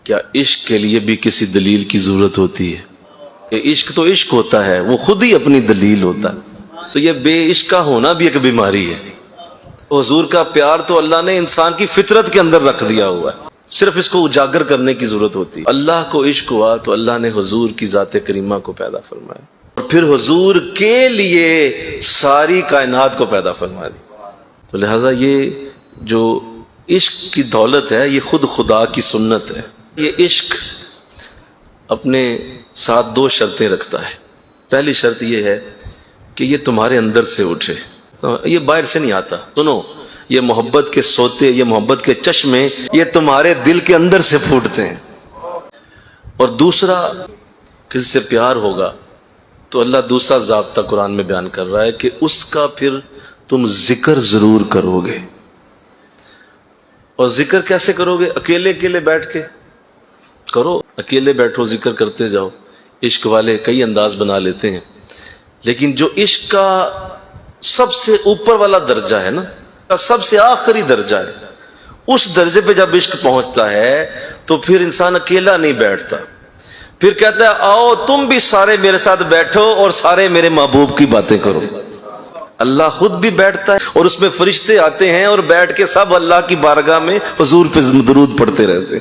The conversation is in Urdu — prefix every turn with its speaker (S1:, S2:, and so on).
S1: کیا عشق کے لیے بھی کسی دلیل کی ضرورت ہوتی ہے؟ کہ عشق تو عشق ہوتا ہے، وہ خود ہی اپنی دلیل ہوتا ہے۔ تو یہ بے عشق کا ہونا بھی ایک بیماری ہے۔ حضور کا پیار تو اللہ نے انسان کی فطرت کے اندر رکھ دیا ہوا ہے، صرف اس کو اجاگر کرنے کی ضرورت ہوتی ہے۔ اللہ کو عشق ہوا تو اللہ نے حضور کی ذات کریمہ کو پیدا فرمایا، اور پھر حضور کے لیے ساری کائنات کو پیدا فرما دی۔ تو لہذا یہ جو عشق کی دولت ہے، یہ خود خدا کی سنت ہے۔ یہ عشق اپنے ساتھ دو شرطیں رکھتا ہے۔ پہلی شرط یہ ہے کہ یہ تمہارے اندر سے اٹھے، یہ باہر سے نہیں آتا۔ سنو، یہ محبت کے سوتے، یہ محبت کے چشمے، یہ تمہارے دل کے اندر سے پھوٹتے ہیں۔ اور دوسرا، کسی سے پیار ہوگا تو اللہ دوسرا ضابطہ قرآن میں بیان کر رہا ہے کہ اس کا پھر تم ذکر ضرور کرو گے۔ اور ذکر کیسے کرو گے؟ اکیلے اکیلے بیٹھ کے کرو، اکیلے بیٹھو ذکر کرتے جاؤ۔ عشق والے کئی انداز بنا لیتے ہیں، لیکن جو عشق کا سب سے اوپر والا درجہ ہے نا، سب سے آخری درجہ ہے، اس درجے پہ جب عشق پہنچتا ہے تو پھر انسان اکیلا نہیں بیٹھتا، پھر کہتا ہے آؤ تم بھی سارے میرے ساتھ بیٹھو اور سارے میرے محبوب کی باتیں کرو۔ اللہ خود بھی بیٹھتا ہے اور اس میں فرشتے آتے ہیں اور بیٹھ کے سب اللہ کی بارگاہ میں حضور پہ درود پڑھتے رہتے ہیں۔